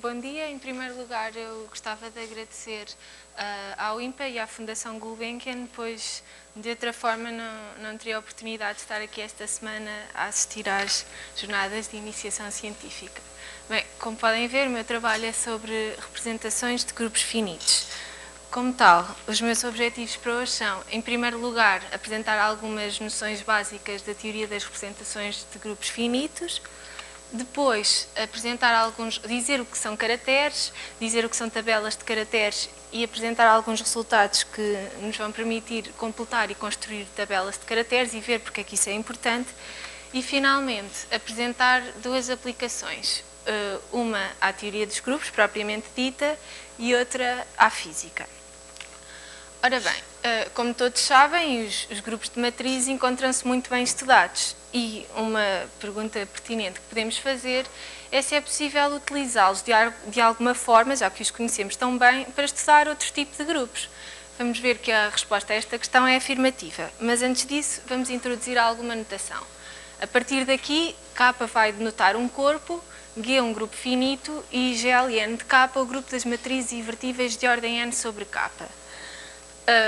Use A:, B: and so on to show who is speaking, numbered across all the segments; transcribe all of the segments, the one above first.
A: Bom dia. Em primeiro lugar, eu gostava de agradecer ao INPA e à Fundação Gulbenkian, pois de outra forma não teria a oportunidade de estar aqui esta semana a assistir às jornadas de iniciação científica. Bem, como podem ver, o meu trabalho é sobre representações de grupos finitos. Como tal, os meus objetivos para hoje são, em primeiro lugar, apresentar algumas noções básicas da teoria das representações de grupos finitos. Depois, dizer o que são caracteres, dizer o que são tabelas de caracteres e apresentar alguns resultados que nos vão permitir completar e construir tabelas de caracteres e ver porque é que isso é importante. E, finalmente, apresentar duas aplicações, uma à teoria dos grupos, propriamente dita, e outra à física. Ora bem, como todos sabem, os grupos de matriz encontram-se muito bem estudados e uma pergunta pertinente que podemos fazer é se é possível utilizá-los de alguma forma, já que os conhecemos tão bem, para estudar outro tipo de grupos. Vamos ver que a resposta a esta questão é afirmativa, mas antes disso vamos introduzir alguma notação. A partir daqui, K vai denotar um corpo, G um grupo finito e GLN de K o grupo das matrizes invertíveis de ordem n sobre K.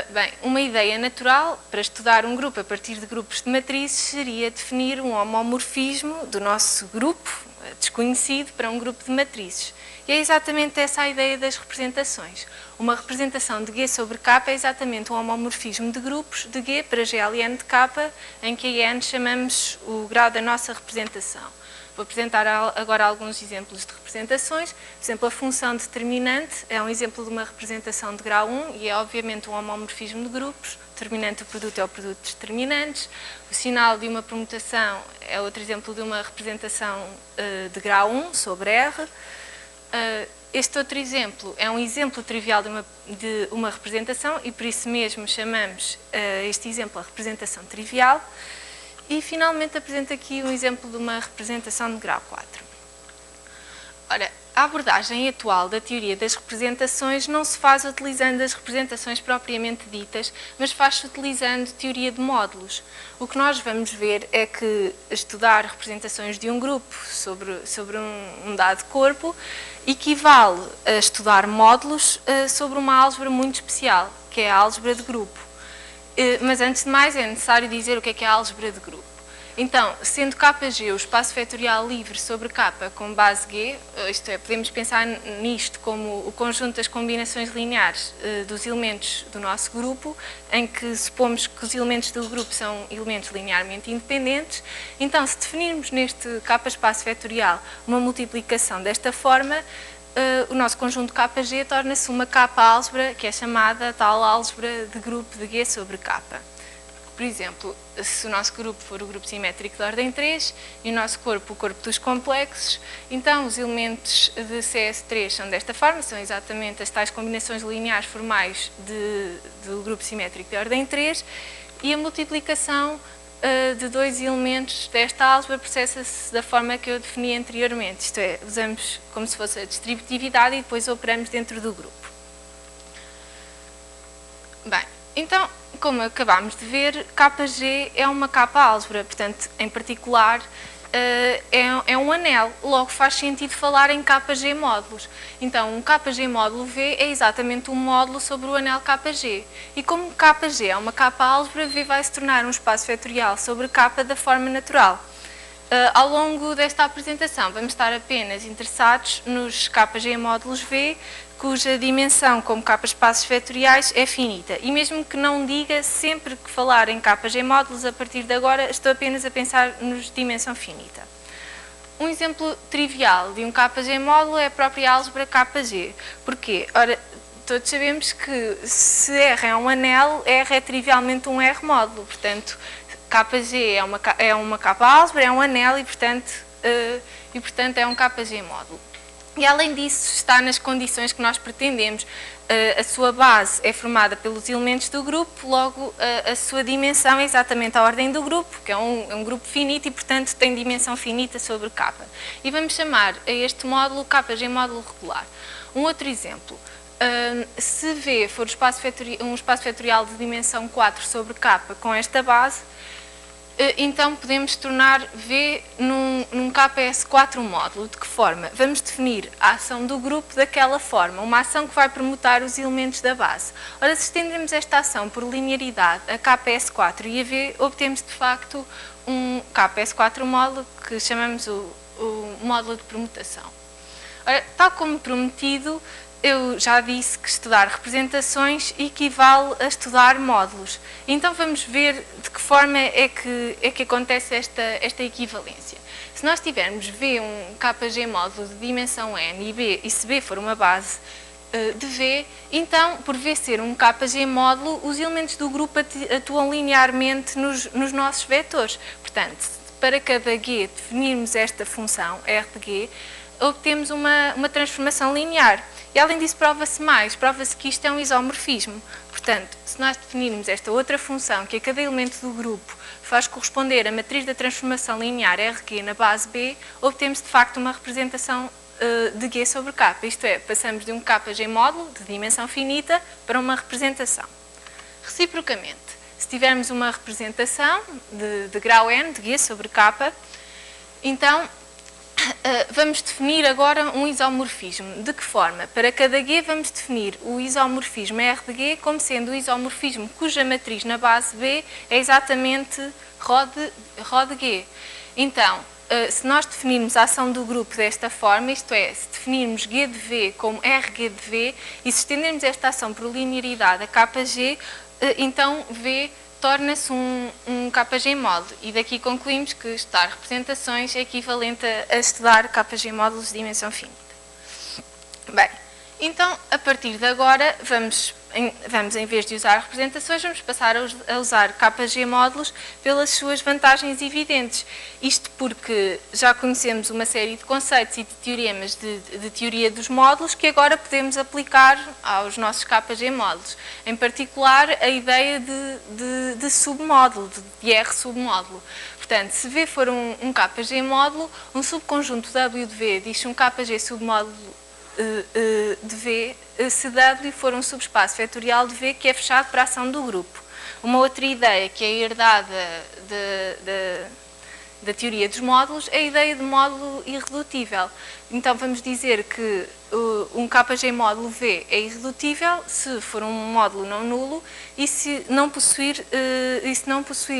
A: Bem, uma ideia natural para estudar um grupo a partir de grupos de matrizes seria definir um homomorfismo do nosso grupo desconhecido para um grupo de matrizes. E é exatamente essa a ideia das representações. Uma representação de G sobre K é exatamente um homomorfismo de grupos de G para GLN de K, em que a n chamamos o grau da nossa representação. Vou apresentar agora alguns exemplos de representações. Por exemplo, a função determinante é um exemplo de uma representação de grau 1 e é obviamente um homomorfismo de grupos. Determinante do produto é o produto de determinantes. O sinal de uma permutação é outro exemplo de uma representação de grau 1 sobre R. Este outro exemplo é um exemplo trivial de uma representação e por isso mesmo chamamos este exemplo a representação trivial. E, finalmente, apresento aqui um exemplo de uma representação de grau 4. Ora, a abordagem atual da teoria das representações não se faz utilizando as representações propriamente ditas, mas faz-se utilizando teoria de módulos. O que nós vamos ver é que estudar representações de um grupo sobre um dado corpo equivale a estudar módulos sobre uma álgebra muito especial, que é a álgebra de grupo. Mas, antes de mais, é necessário dizer o que é a álgebra de grupo. Então, sendo Kg o espaço vetorial livre sobre K com base G, isto é, podemos pensar nisto como o conjunto das combinações lineares dos elementos do nosso grupo, em que supomos que os elementos do grupo são elementos linearmente independentes. Então, se definirmos neste K espaço vetorial uma multiplicação desta forma, o nosso conjunto Kg torna-se uma K-álgebra, que é chamada tal álgebra de grupo de G sobre K. Por exemplo, se o nosso grupo for o grupo simétrico de ordem 3 e o nosso corpo o corpo dos complexos, então os elementos de CS3 são desta forma, são exatamente as tais combinações lineares formais do grupo simétrico de ordem 3 e a multiplicação de dois elementos desta álgebra processa-se da forma que eu defini anteriormente, isto é, usamos como se fosse a distributividade e depois operamos dentro do grupo. Bem, então, como acabámos de ver, Kg é uma K-álgebra, portanto, em particular, é um anel, logo faz sentido falar em Kg módulos. Então, um Kg módulo V é exatamente um módulo sobre o anel Kg. E como Kg é uma K-álgebra, V vai se tornar um espaço vetorial sobre K da forma natural. Ao longo desta apresentação, vamos estar apenas interessados nos Kg módulos V, cuja dimensão como K espaços vetoriais é finita. E mesmo que não diga, sempre que falar em Kg módulos, a partir de agora, estou apenas a pensar nos dimensão finita. Um exemplo trivial de um Kg módulo é a própria álgebra Kg. Porquê? Ora, todos sabemos que se R é um anel, R é trivialmente um R módulo. Portanto, Kg é uma K-álgebra, é um anel e, portanto, é um Kg módulo. E, além disso, está nas condições que nós pretendemos. A sua base é formada pelos elementos do grupo, logo a sua dimensão é exatamente a ordem do grupo, que é um grupo finito e, portanto, tem dimensão finita sobre K. E vamos chamar a este módulo Kg módulo regular. Um outro exemplo. Se V for um espaço vetorial de dimensão 4 sobre K com esta base, então podemos tornar V num KPS4 módulo. De que forma? Vamos definir a ação do grupo daquela forma, uma ação que vai permutar os elementos da base. Ora, se estendermos esta ação por linearidade a KPS4 e a V, obtemos de facto um KPS4 módulo que chamamos o módulo de permutação. Ora, tal como prometido, eu já disse que estudar representações equivale a estudar módulos. Então vamos ver de que forma é que acontece esta equivalência. Se nós tivermos V um KG módulo de dimensão n e se B for uma base de V, então, por V ser um KG módulo, os elementos do grupo atuam linearmente nos nossos vetores. Portanto, para cada G definirmos esta função, R de G, obtemos uma transformação linear. E além disso prova-se que isto é um isomorfismo. Portanto, se nós definirmos esta outra função, que a cada elemento do grupo faz corresponder a matriz da transformação linear Rg na base B, obtemos de facto uma representação de G sobre K. Isto é, passamos de um KG módulo de dimensão finita para uma representação. Reciprocamente, se tivermos uma representação de grau n, de G sobre K, então vamos definir agora um isomorfismo. De que forma? Para cada G vamos definir o isomorfismo R de G como sendo o isomorfismo cuja matriz na base B é exatamente ρ de G. Então, se nós definirmos a ação do grupo desta forma, isto é, se definirmos G de V como Rg de V e se estendermos esta ação por linearidade a Kg, então V torna-se um KG módulo e daqui concluímos que estudar representações é equivalente a estudar KG módulos de dimensão finita. Bem, então a partir de agora vamos em vez de usar representações, vamos passar a usar KG módulos pelas suas vantagens evidentes. Isto porque já conhecemos uma série de conceitos e de teoremas de teoria dos módulos que agora podemos aplicar aos nossos KG módulos. Em particular, a ideia de submódulo, de R submódulo. Portanto, se V for um KG módulo, um subconjunto W de V diz um KG submódulo de V, se W for um subespaço vetorial de V que é fechado para a ação do grupo. Uma outra ideia que é herdada da teoria dos módulos é a ideia de módulo irredutível. Então vamos dizer que um KG módulo V é irredutível se for um módulo não nulo e se não possuir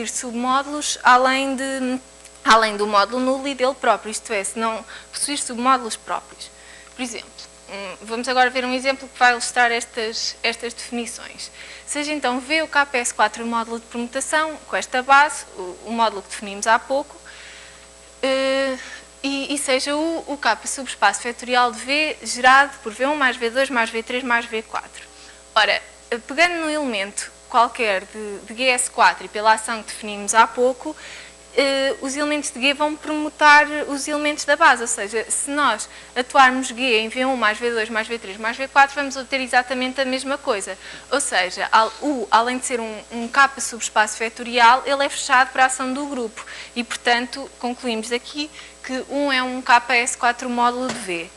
A: submódulos além do módulo nulo e dele próprio, isto é, se não possuir submódulos próprios. Por exemplo, vamos agora ver um exemplo que vai ilustrar estas definições. Seja então V o KPS4 módulo de permutação com esta base, o módulo que definimos há pouco, e seja o K subespaço vetorial de V gerado por V1 mais V2 mais V3 mais V4. Ora, pegando num elemento qualquer de GS4 e pela ação que definimos há pouco, os elementos de G vão permutar os elementos da base, ou seja, se nós atuarmos G em V1 mais V2 mais V3 mais V4, vamos obter exatamente a mesma coisa. Ou seja, U, além de ser um K subespaço vetorial, ele é fechado para a ação do grupo e, portanto, concluímos daqui que 1 é um KS4 módulo de V.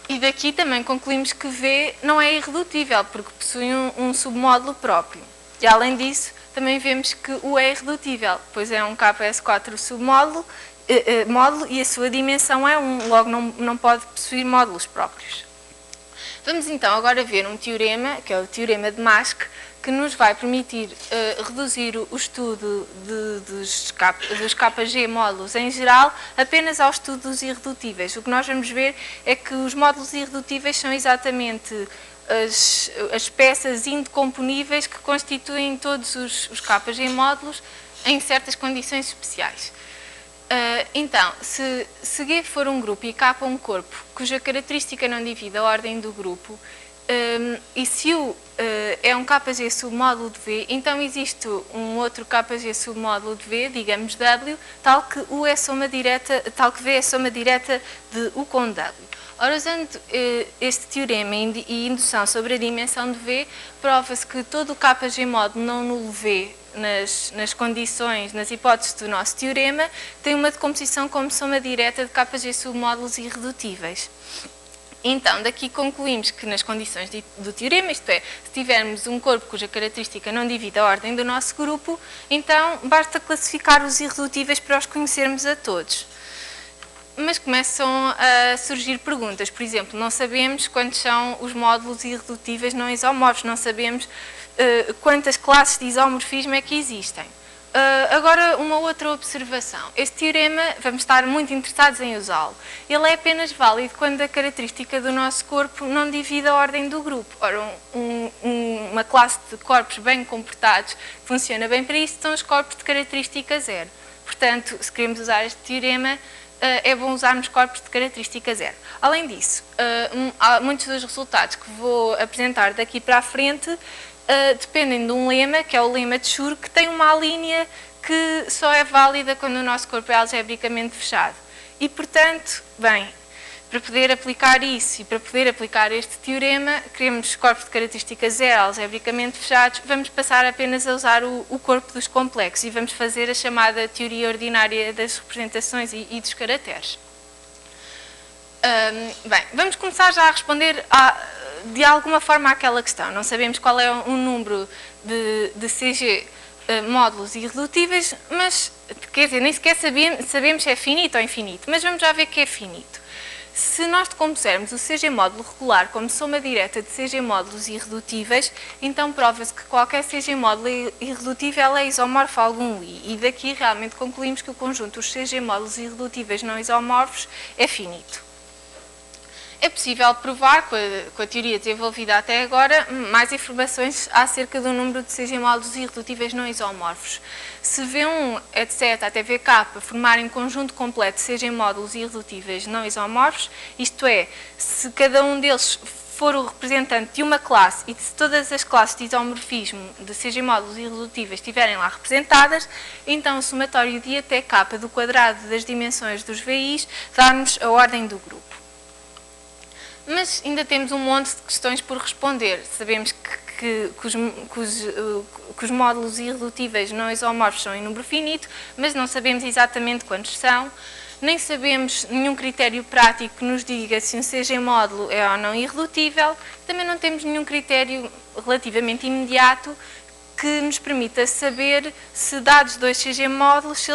A: E daqui também concluímos que V não é irredutível, porque possui um submódulo próprio. E, além disso, também vemos que U é irredutível, pois é um KS4 submódulo módulo, e a sua dimensão é 1, logo não pode possuir módulos próprios. Vamos então agora ver um teorema, que é o teorema de Mask, que nos vai permitir reduzir o estudo dos KG módulos em geral apenas ao estudo dos irredutíveis. O que nós vamos ver é que os módulos irredutíveis são exatamente as peças indecomponíveis que constituem todos os KG módulos em certas condições especiais. Então, se G for um grupo e K um corpo cuja característica não divide a ordem do grupo, e se U é um KG submódulo de V, então existe um outro KG submódulo de V, digamos W, tal que V é soma direta de U com W. Ora, usando este teorema e indução sobre a dimensão de V, prova-se que todo o KG módulo não nulo V, nas condições, nas hipóteses do nosso teorema, tem uma decomposição como soma direta de KG submódulos irredutíveis. Então, daqui concluímos que nas condições do teorema, isto é, se tivermos um corpo cuja característica não divide a ordem do nosso grupo, então basta classificar os irredutíveis para os conhecermos a todos. Mas começam a surgir perguntas, por exemplo, não sabemos quantos são os módulos irredutíveis não isomorfos, não sabemos quantas classes de isomorfismo é que existem. Agora, uma outra observação. Este teorema, vamos estar muito interessados em usá-lo. Ele é apenas válido quando a característica do nosso corpo não divide a ordem do grupo. Ora, uma classe de corpos bem comportados que funciona bem para isso são os corpos de característica zero. Portanto, se queremos usar este teorema, é bom usarmos corpos de característica zero. Além disso, muitos dos resultados que vou apresentar daqui para a frente dependem de um lema, que é o lema de Schur, que tem uma linha que só é válida quando o nosso corpo é algebricamente fechado. E, portanto, bem, para poder aplicar isso e para poder aplicar este teorema, queremos corpos de característica zero algebricamente fechados, vamos passar apenas a usar o corpo dos complexos e vamos fazer a chamada teoria ordinária das representações e dos caracteres. Bem, vamos começar já a responder de alguma forma àquela questão. Não sabemos qual é o número de CG módulos irredutíveis, mas, quer dizer, nem sequer sabemos se é finito ou infinito, mas vamos já ver que é finito. Se nós decompusermos o CG módulo regular como soma direta de CG módulos irredutíveis, então prova-se que qualquer CG módulo irredutível é isomorfo a algum I, e daqui realmente concluímos que o conjunto dos CG módulos irredutíveis não isomorfos é finito. É possível provar, com a teoria desenvolvida até agora, mais informações acerca do número de CG módulos irredutíveis não isomorfos. Se V1, etc., até VK formarem conjunto completo de CG módulos irredutíveis não isomorfos, isto é, se cada um deles for o representante de uma classe e se todas as classes de isomorfismo de CG módulos irredutíveis estiverem lá representadas, então o somatório de I até K do quadrado das dimensões dos VIs dá-nos a ordem do grupo. Mas ainda temos um monte de questões por responder. Sabemos que os módulos irredutíveis não isomorfos são em número finito, mas não sabemos exatamente quantos são, nem sabemos nenhum critério prático que nos diga se um CG módulo é ou não irredutível, também não temos nenhum critério relativamente imediato que nos permita saber se dados dois CG módulos, se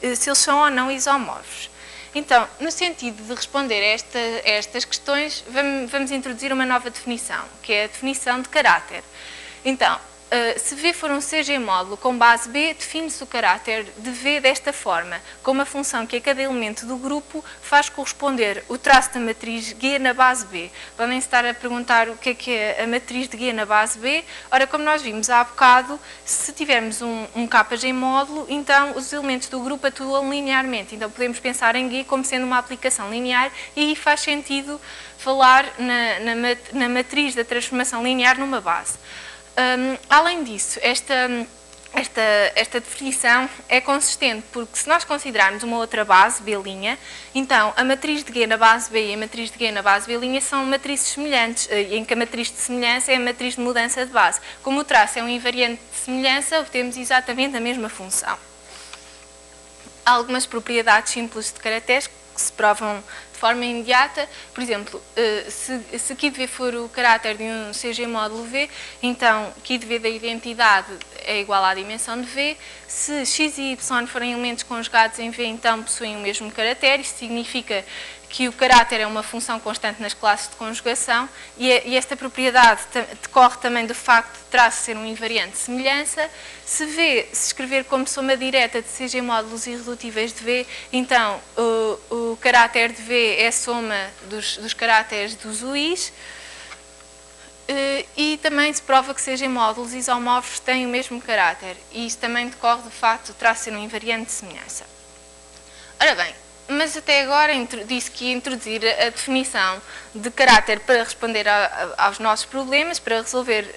A: eles são ou não isomorfos. Então, no sentido de responder a estas questões, vamos introduzir uma nova definição, que é a definição de caráter. Então, se V for um CG módulo com base B, define-se o caráter de V desta forma, com uma função que a cada elemento do grupo faz corresponder o traço da matriz G na base B. Podem estar a perguntar o que é a matriz de G na base B. Ora, como nós vimos há bocado, se tivermos um KG módulo, então os elementos do grupo atuam linearmente. Então podemos pensar em G como sendo uma aplicação linear e aí faz sentido falar na matriz da transformação linear numa base. Além disso, esta definição é consistente porque se nós considerarmos uma outra base, B', então a matriz de G na base B e a matriz de G na base B' são matrizes semelhantes, em que a matriz de semelhança é a matriz de mudança de base. Como o traço é um invariante de semelhança, obtemos exatamente a mesma função. Há algumas propriedades simples de caracteres que se provam de forma imediata. Por exemplo, se Q de V for o caráter de um CG módulo V, então Q de V da identidade é igual à dimensão de V. Se X e Y forem elementos conjugados em V, então possuem o mesmo caráter. Isso significa que o caráter é uma função constante nas classes de conjugação e esta propriedade decorre também do facto de traço ser um invariante de semelhança. Se V se escrever como soma direta de CG módulos irredutíveis de V, então o caráter de V é a soma dos caráteres dos UIs. E também se prova que CG módulos isomorfos têm o mesmo caráter. E isso também decorre do facto de traço ser um invariante de semelhança. Ora bem, mas até agora disse que ia introduzir a definição de caráter para responder aos nossos problemas, para resolver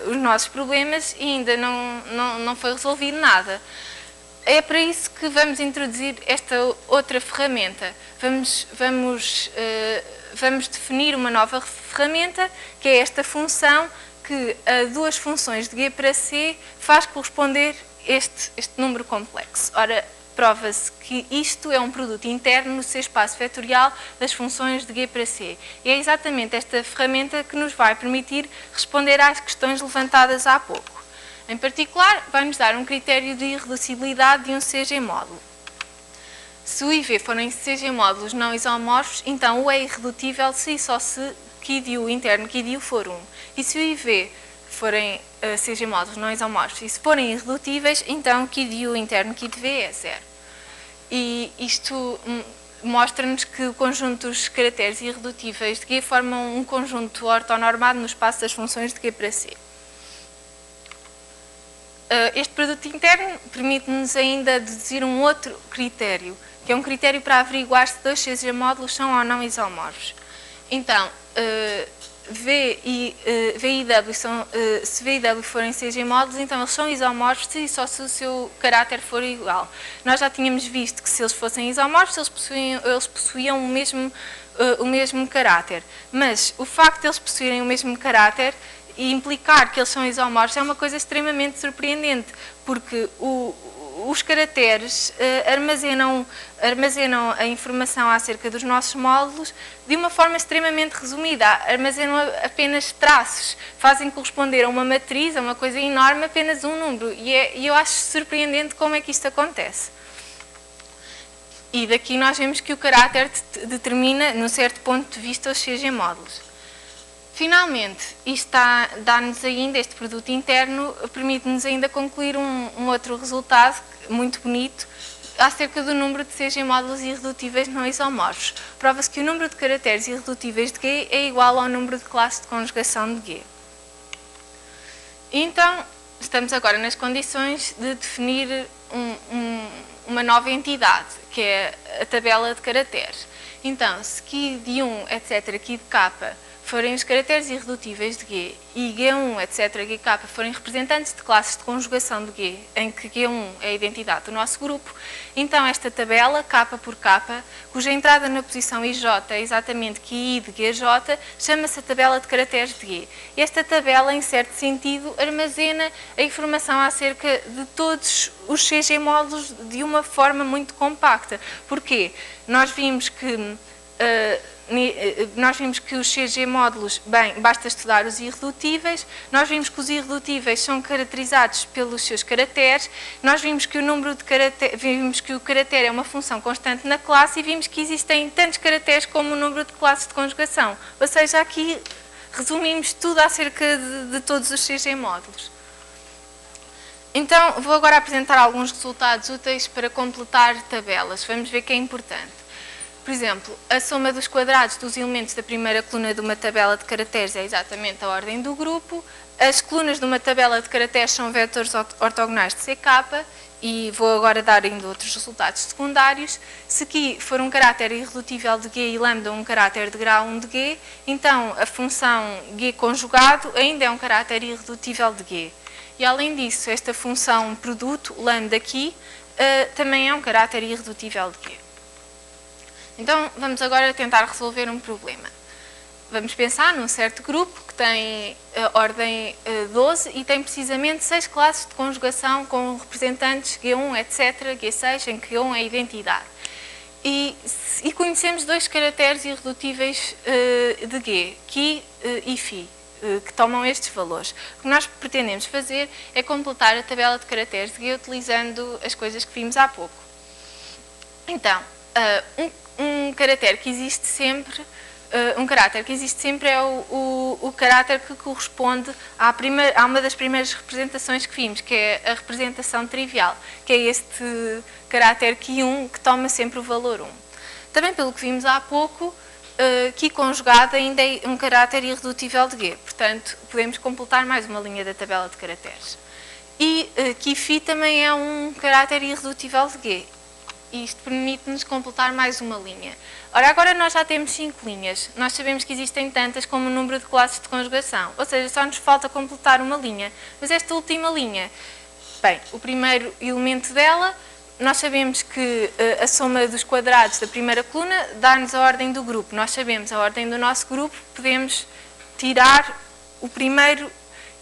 A: os nossos problemas e ainda não foi resolvido nada. É para isso que vamos introduzir esta outra ferramenta. Vamos definir uma nova ferramenta, que é esta função que a duas funções de G para C faz corresponder este número complexo. Ora, prova-se que isto é um produto interno no seu espaço vetorial das funções de G para C. E é exatamente esta ferramenta que nos vai permitir responder às questões levantadas há pouco. Em particular, vai-nos dar um critério de irreducibilidade de um CG módulo. Se o IV forem CG módulos não isomorfos, então o é irredutível se e só se QI interno QI for 1. E se o IV forem CG módulos não isomorfos e se forem irredutíveis, então QI interno QV é 0. E isto mostra-nos que o conjunto dos caracteres irredutíveis de G formam um conjunto ortonormado no espaço das funções de G para C. Este produto interno permite-nos ainda deduzir um outro critério, que é um critério para averiguar se dois CG módulos são ou não isomorfos. Então, V e W se V e W forem CG módulos, então eles são isomorfos se e só se o seu caráter for igual. Nós já tínhamos visto que se eles fossem isomorfos, eles possuíam o mesmo caráter. Mas o facto de eles possuírem o mesmo caráter e implicar que eles são isomorfos é uma coisa extremamente surpreendente, porque os caracteres armazenam a informação acerca dos nossos módulos de uma forma extremamente resumida, armazenam apenas traços, fazem corresponder a uma matriz, a uma coisa enorme, apenas um número, e eu acho surpreendente como é que isto acontece. E daqui nós vemos que o caráter determina, num certo ponto de vista, os CG módulos. Finalmente, isto dá-nos ainda, este produto interno, permite-nos ainda concluir um outro resultado muito bonito acerca do número de CG módulos irredutíveis não isomorfos. Prova-se que o número de caracteres irredutíveis de G é igual ao número de classes de conjugação de G. Então, estamos agora nas condições de definir uma nova entidade, que é a tabela de caracteres. Então, se Q de 1, etc., Q de K forem os caracteres irredutíveis de G e G1, etc., GK forem representantes de classes de conjugação de G, em que G1 é a identidade do nosso grupo, então esta tabela, K por K, cuja entrada na posição IJ é exatamente QI de GJ, chama-se a tabela de caracteres de G. Esta tabela, em certo sentido, armazena a informação acerca de todos os CG módulos de uma forma muito compacta. Porquê? Nós vimos que os CG módulos, bem, basta estudar os irredutíveis, nós vimos que os irredutíveis são caracterizados pelos seus caracteres, nós vimos que o caractere é uma função constante na classe e vimos que existem tantos caracteres como o número de classes de conjugação. Ou seja, aqui resumimos tudo acerca de todos os CG módulos. Então, vou agora apresentar alguns resultados úteis para completar tabelas. Vamos ver que é importante. Por exemplo, a soma dos quadrados dos elementos da primeira coluna de uma tabela de caracteres é exatamente a ordem do grupo. As colunas de uma tabela de caracteres são vetores ortogonais de CK e vou agora dar ainda outros resultados secundários. Se Q for um caráter irredutível de G e lambda um caráter de grau 1 de G, então a função G conjugado ainda é um caráter irredutível de G. E além disso, esta função produto, lambda aqui, também é um caráter irredutível de G. Então, vamos agora tentar resolver um problema. Vamos pensar num certo grupo que tem ordem 12 e tem precisamente 6 classes de conjugação com representantes G1, etc., G6, em que G1 é a identidade. E conhecemos dois caracteres irredutíveis de G, Q e Φ, que tomam estes valores. O que nós pretendemos fazer é completar a tabela de caracteres de G utilizando as coisas que vimos há pouco. Então, um caráter que existe sempre é o caráter que corresponde a uma das primeiras representações que vimos, que é a representação trivial, que é este caráter Q1 que toma sempre o valor 1. Também pelo que vimos há pouco, Q conjugado ainda é um caráter irredutível de G, portanto podemos completar mais uma linha da tabela de caracteres. E Q-Φ também é um caráter irredutível de G. Isto permite-nos completar mais uma linha. Ora, agora nós já temos 5 linhas. Nós sabemos que existem tantas como o número de classes de conjugação. Ou seja, só nos falta completar uma linha. Mas esta última linha, bem, o primeiro elemento dela, nós sabemos que a soma dos quadrados da primeira coluna dá-nos a ordem do grupo. Nós sabemos a ordem do nosso grupo, podemos tirar o primeiro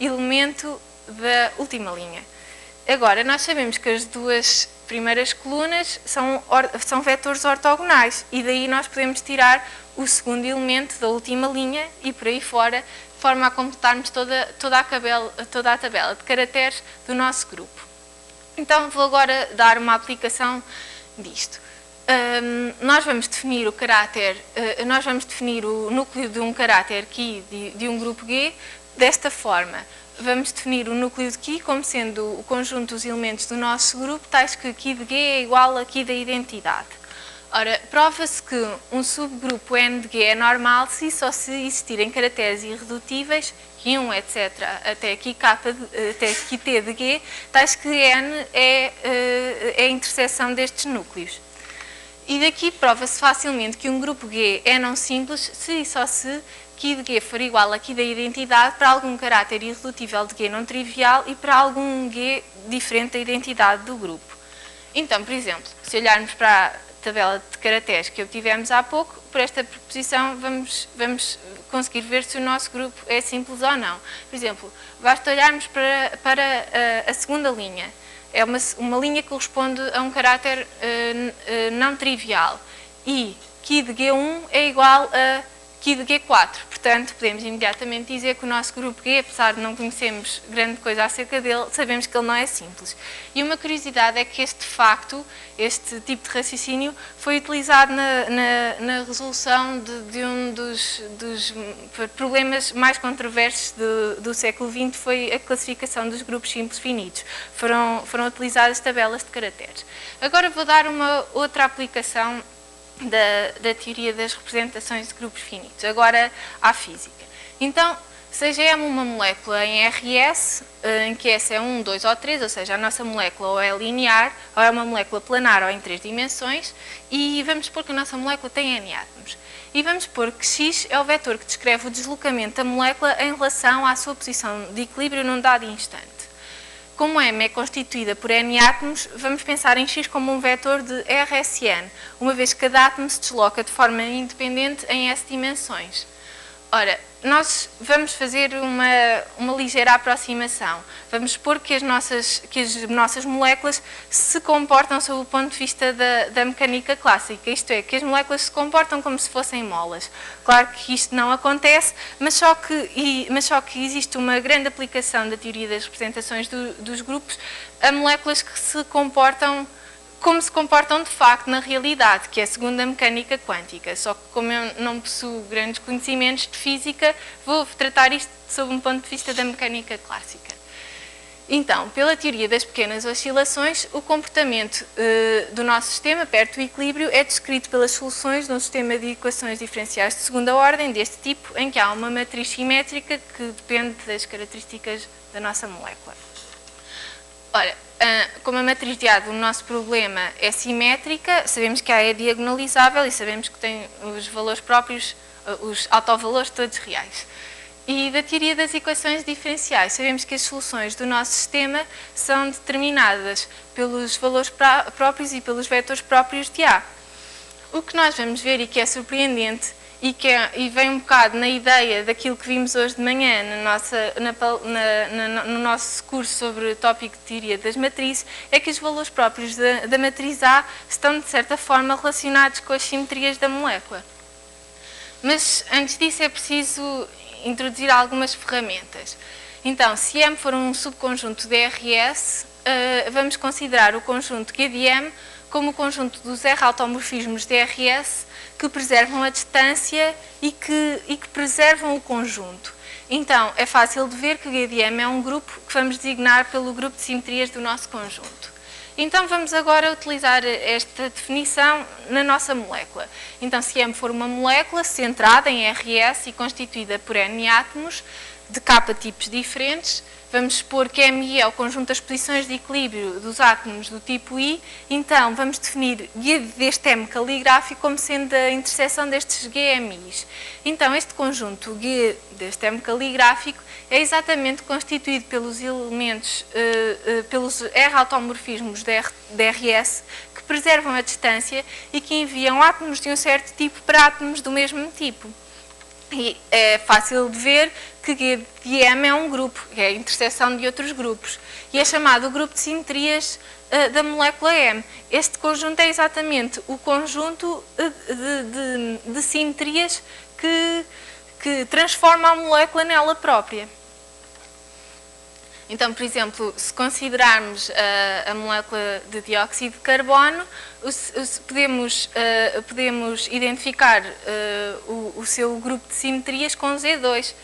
A: elemento da última linha. Agora, nós sabemos que as duas primeiras colunas são vetores ortogonais e daí nós podemos tirar o segundo elemento da última linha e por aí fora, de forma a completarmos toda a tabela de caracteres do nosso grupo. Então, vou agora dar uma aplicação disto. Nós vamos definir o núcleo de um caráter Key de um grupo G desta forma. Vamos definir o núcleo de Key como sendo o conjunto dos elementos do nosso grupo, tais que Key de G é igual a Key da identidade. Ora, prova-se que um subgrupo N de G é normal se só se existirem caracteres irredutíveis, Q1, etc., até aqui T de G, tais que N é a interseção destes núcleos. E daqui prova-se facilmente que um grupo G é não simples se e só se Q de G for igual a Q da identidade para algum caráter irredutível de G não trivial e para algum G diferente da identidade do grupo. Então, por exemplo, se olharmos para a tabela de caracteres que obtivemos há pouco, por esta proposição vamos conseguir ver se o nosso grupo é simples ou não. Por exemplo, basta olharmos para a segunda linha. É uma linha que corresponde a um caráter não trivial e Q de G1 é igual a Q de G4. Portanto, podemos imediatamente dizer que o nosso grupo G, apesar de não conhecermos grande coisa acerca dele, sabemos que ele não é simples. E uma curiosidade é que este facto, este tipo de raciocínio, foi utilizado na resolução de um dos problemas mais controversos do século XX, foi a classificação dos grupos simples finitos. Foram utilizadas tabelas de caracteres. Agora vou dar uma outra aplicação da teoria das representações de grupos finitos, agora à física. Então, seja M uma molécula em RS, em que S é 1, 2 ou 3, ou seja, a nossa molécula ou é linear, ou é uma molécula planar ou em 3 dimensões, e vamos supor que a nossa molécula tem N átomos. E vamos supor que X é o vetor que descreve o deslocamento da molécula em relação à sua posição de equilíbrio num dado instante. Como M é constituída por N átomos, vamos pensar em X como um vetor de RSN, uma vez que cada átomo se desloca de forma independente em S dimensões. Ora, nós vamos fazer uma ligeira aproximação. Vamos supor que as nossas moléculas se comportam sob o ponto de vista da mecânica clássica, isto é, que as moléculas se comportam como se fossem molas. Claro que isto não acontece, mas só que existe uma grande aplicação da teoria das representações dos grupos a moléculas que se comportam como se comportam de facto na realidade, que é segundo a mecânica quântica. Só que como eu não possuo grandes conhecimentos de física, vou tratar isto sob um ponto de vista da mecânica clássica. Então, pela teoria das pequenas oscilações, o comportamento do nosso sistema perto do equilíbrio é descrito pelas soluções de um sistema de equações diferenciais de segunda ordem, deste tipo, em que há uma matriz simétrica que depende das características da nossa molécula. Ora, como a matriz de A do nosso problema é simétrica, sabemos que A é diagonalizável e sabemos que tem os valores próprios, os autovalores todos reais. E da teoria das equações diferenciais, sabemos que as soluções do nosso sistema são determinadas pelos valores próprios e pelos vetores próprios de A. O que nós vamos ver e que é surpreendente e vem um bocado na ideia daquilo que vimos hoje de manhã no nosso curso sobre o tópico de teoria das matrizes, é que os valores próprios da matriz A estão, de certa forma, relacionados com as simetrias da molécula. Mas, antes disso, é preciso introduzir algumas ferramentas. Então, se M for um subconjunto de RS, vamos considerar o conjunto G de M como o conjunto dos R-automorfismos de RS que preservam a distância e que preservam o conjunto. Então, é fácil de ver que G de M é um grupo que vamos designar pelo grupo de simetrias do nosso conjunto. Então, vamos agora utilizar esta definição na nossa molécula. Então, se M for uma molécula centrada em RS e constituída por N átomos de K tipos diferentes, vamos supor que MI é o conjunto das posições de equilíbrio dos átomos do tipo I, então vamos definir G deste M caligráfico como sendo a interseção destes GMIs. Então este conjunto G deste M caligráfico é exatamente constituído pelos elementos, pelos R-automorfismos de RS, que preservam a distância e que enviam átomos de um certo tipo para átomos do mesmo tipo. E é fácil de ver que GDM é um grupo, é a interseção de outros grupos. E é chamado o grupo de simetrias da molécula M. Este conjunto é exatamente o conjunto de simetrias que transforma a molécula nela própria. Então, por exemplo, se considerarmos a molécula de dióxido de carbono, podemos identificar o seu grupo de simetrias com Z2.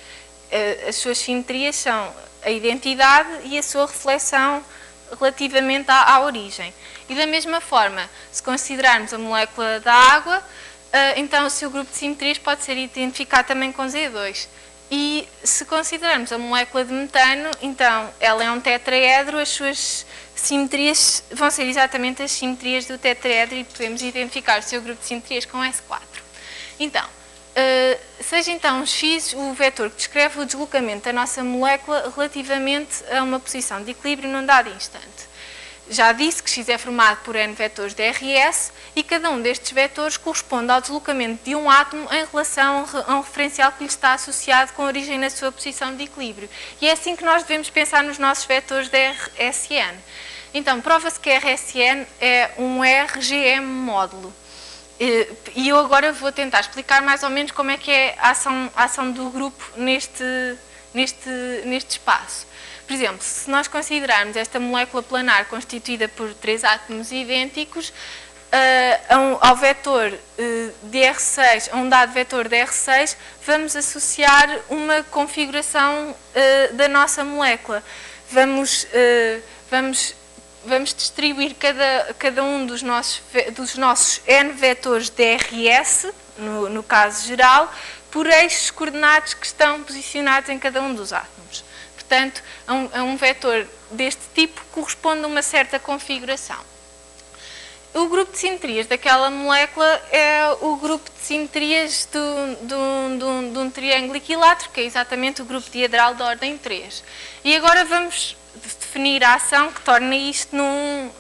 A: As suas simetrias são a identidade e a sua reflexão relativamente à origem. E da mesma forma, se considerarmos a molécula da água, então o seu grupo de simetrias pode ser identificado também com Z2. E se considerarmos a molécula de metano, então ela é um tetraedro, as suas simetrias vão ser exatamente as simetrias do tetraedro e podemos identificar o seu grupo de simetrias com S4. Então, seja então x o vetor que descreve o deslocamento da nossa molécula relativamente a uma posição de equilíbrio num dado instante. Já disse que x é formado por n vetores de RS e cada um destes vetores corresponde ao deslocamento de um átomo em relação a um referencial que lhe está associado com origem na sua posição de equilíbrio. E é assim que nós devemos pensar nos nossos vetores de RSN. Então, prova-se que RSN é um RGM módulo. E eu agora vou tentar explicar mais ou menos como é que é a ação do grupo neste espaço. Por exemplo, se nós considerarmos esta molécula planar constituída por 3 átomos idênticos, ao vetor de R6, a um dado vetor de R6, vamos associar uma configuração da nossa molécula. Vamos distribuir cada um dos nossos n vetores de RS, no caso geral, por eixos coordenados que estão posicionados em cada um dos átomos. Portanto, a um vetor deste tipo corresponde a uma certa configuração. O grupo de simetrias daquela molécula é o grupo de simetrias de um triângulo equilátero, que é exatamente o grupo diedral da ordem 3. E agora vamos definir a ação que torna isto num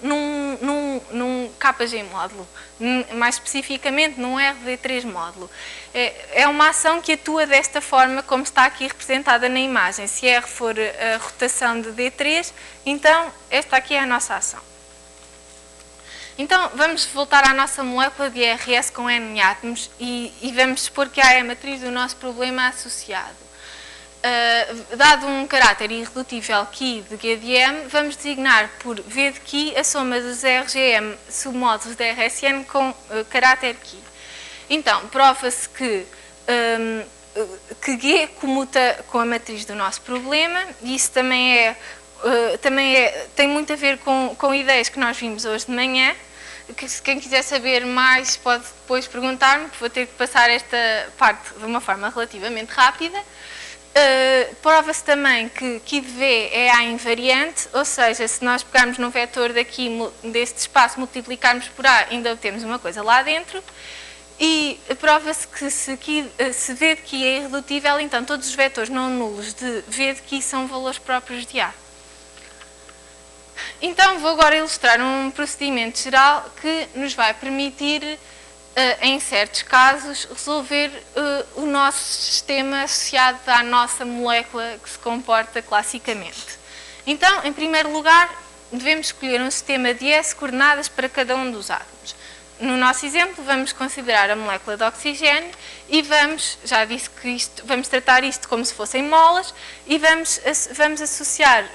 A: KG módulo, mais especificamente num RD3 módulo. É uma ação que atua desta forma, como está aqui representada na imagem. Se R for a rotação de D3, então esta aqui é a nossa ação. Então, vamos voltar à nossa molécula de RS com N átomos e vamos supor que A é a matriz do nosso problema associado. Dado um caráter irredutível Ki de G de M, vamos designar por V de Ki a soma dos RGM submódulos de RSN com caráter Ki. Então, prova-se que G comuta com a matriz do nosso problema, e isso também tem muito a ver com ideias que nós vimos hoje de manhã. Quem quiser saber mais pode depois perguntar-me, porque vou ter que passar esta parte de uma forma relativamente rápida. Prova-se também que Ki de V é A invariante, ou seja, se nós pegarmos no vetor daqui deste espaço, multiplicarmos por A, ainda obtemos uma coisa lá dentro. E prova-se que se V de Ki é irredutível, então todos os vetores não nulos de V de Ki são valores próprios de A. Então vou agora ilustrar um procedimento geral que nos vai permitir, em certos casos, resolver o nosso sistema associado à nossa molécula que se comporta classicamente. Então, em primeiro lugar, devemos escolher um sistema de S coordenadas para cada um dos átomos. No nosso exemplo, vamos considerar a molécula de oxigênio e já disse que vamos tratar isto como se fossem molas e vamos associar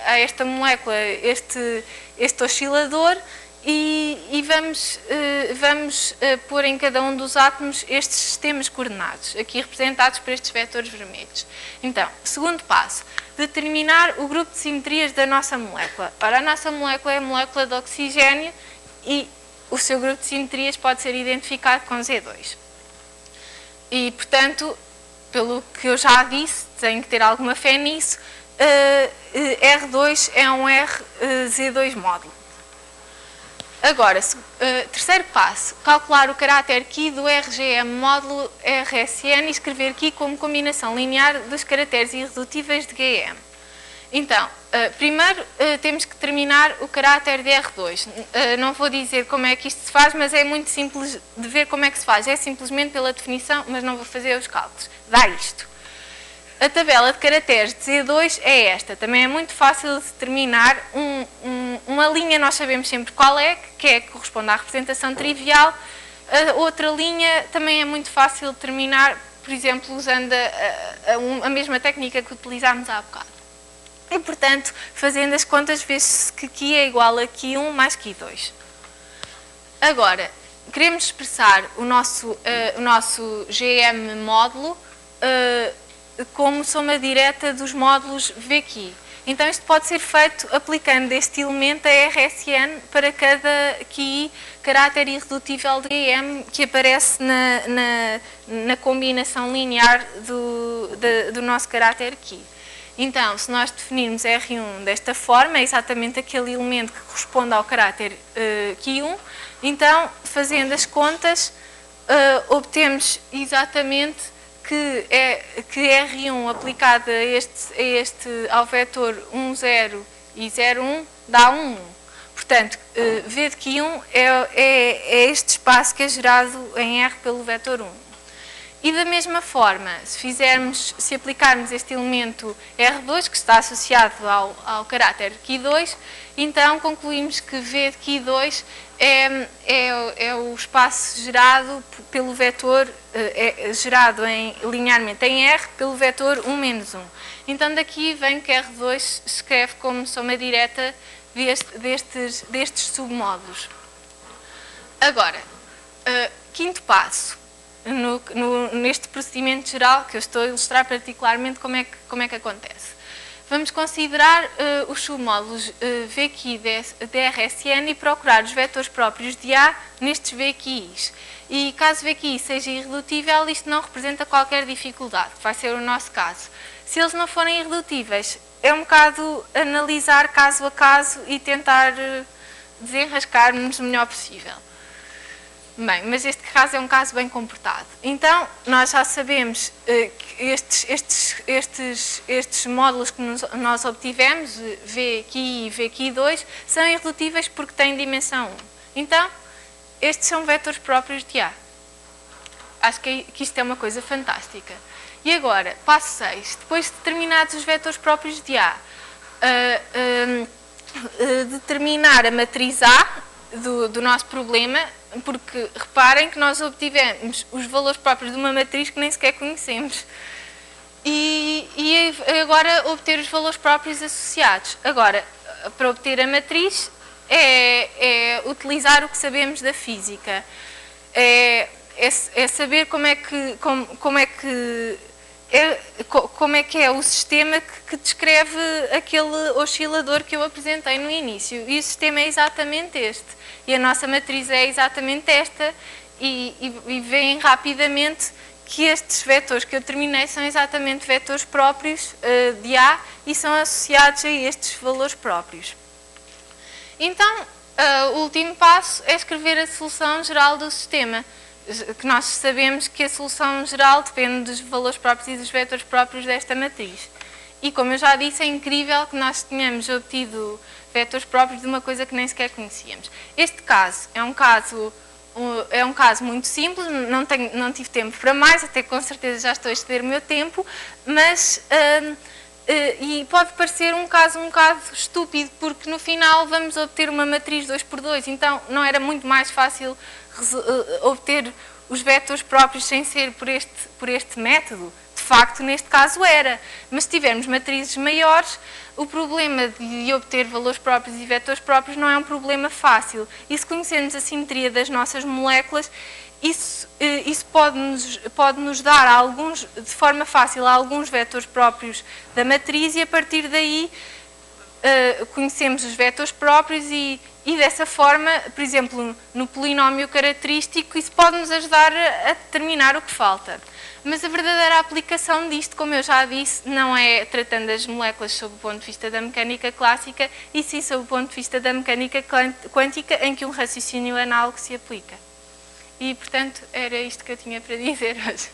A: a esta molécula este oscilador e vamos pôr em cada um dos átomos estes sistemas coordenados, aqui representados por estes vetores vermelhos. Então, segundo passo, determinar o grupo de simetrias da nossa molécula. Ora, a nossa molécula é a molécula de oxigênio e o seu grupo de simetrias pode ser identificado com Z2. E, portanto, pelo que eu já disse, tenho que ter alguma fé nisso, R2 é um RZ2 módulo. Agora, terceiro passo, calcular o caráter Ki do RGM módulo RSN e escrever Ki como combinação linear dos caracteres irredutíveis de GM. Então, primeiro temos que determinar o caráter de R2. Não vou dizer como é que isto se faz, mas é muito simples de ver como é que se faz. É simplesmente pela definição, mas não vou fazer os cálculos. Dá isto. A tabela de caracteres de Z2 é esta. Também é muito fácil de determinar uma linha, nós sabemos sempre qual é, que corresponde à representação trivial. A outra linha também é muito fácil de determinar, por exemplo, usando a mesma técnica que utilizámos há bocado. E, portanto, fazendo as contas, vê-se que Q é igual a Q1 mais Q2. Agora, queremos expressar o nosso GM módulo como soma direta dos módulos VQ. Então, isto pode ser feito aplicando este elemento a RSN para cada QI caráter irredutível de GM que aparece na combinação linear do nosso caráter Q. Então, se nós definirmos R1 desta forma, é exatamente aquele elemento que corresponde ao caráter Q1, então, fazendo as contas, obtemos exatamente que R1 aplicado ao vetor 1, 0 e 0, 1 dá 1, 1. Portanto, V de Q1 é este espaço que é gerado em R pelo vetor 1. E da mesma forma, se aplicarmos este elemento R2, que está associado ao caráter Q2, então concluímos que V de Q2 é o espaço gerado pelo vetor, gerado linearmente em R pelo vetor 1 menos 1. Então daqui vem que R2 se escreve como soma direta destes submódulos. Agora, quinto passo. Neste procedimento geral, que eu estou a ilustrar particularmente como é que acontece. Vamos considerar os submódulos VQ de RSN e procurar os vetores próprios de A nestes VQIs. E caso VQI seja irredutível, isto não representa qualquer dificuldade, vai ser o nosso caso. Se eles não forem irredutíveis, é um bocado analisar caso a caso e tentar desenrascar-nos o melhor possível. Bem, mas este caso é um caso bem comportado. Então, nós já sabemos que estes módulos que nós obtivemos, VQI e VQ2, são irredutíveis porque têm dimensão 1. Então, estes são vetores próprios de A. Acho que isto é uma coisa fantástica. E agora, passo 6. Depois de determinados os vetores próprios de A, determinar a matriz A do nosso problema, porque reparem que nós obtivemos os valores próprios de uma matriz que nem sequer conhecemos. E agora obter os valores próprios associados. Agora, para obter a matriz, é utilizar o que sabemos da física. É saber como é que é o sistema que descreve aquele oscilador que eu apresentei no início. E o sistema é exatamente este. E a nossa matriz é exatamente esta. E veem rapidamente que estes vetores que eu terminei são exatamente vetores próprios de A e são associados a estes valores próprios. Então, o último passo é escrever a solução geral do sistema. Que nós sabemos que a solução geral depende dos valores próprios e dos vetores próprios desta matriz. E como eu já disse, é incrível que nós tenhamos obtido vetores próprios de uma coisa que nem sequer conhecíamos. Este caso é um caso muito simples, não tive tempo para mais, até com certeza já estou a exceder o meu tempo, mas e pode parecer um caso um bocado estúpido, porque no final vamos obter uma matriz 2x2, então não era muito mais fácil obter os vetores próprios sem ser por este método? De facto, neste caso era, mas se tivermos matrizes maiores, o problema de obter valores próprios e vetores próprios não é um problema fácil. E se conhecermos a simetria das nossas moléculas, isso pode nos dar de forma fácil alguns vetores próprios da matriz e a partir daí conhecemos os vetores próprios e dessa forma, por exemplo, no polinómio característico, isso pode nos ajudar a determinar o que falta. Mas a verdadeira aplicação disto, como eu já disse, não é tratando as moléculas sob o ponto de vista da mecânica clássica, e sim sob o ponto de vista da mecânica quântica, em que um raciocínio análogo se aplica. E, portanto, era isto que eu tinha para dizer hoje.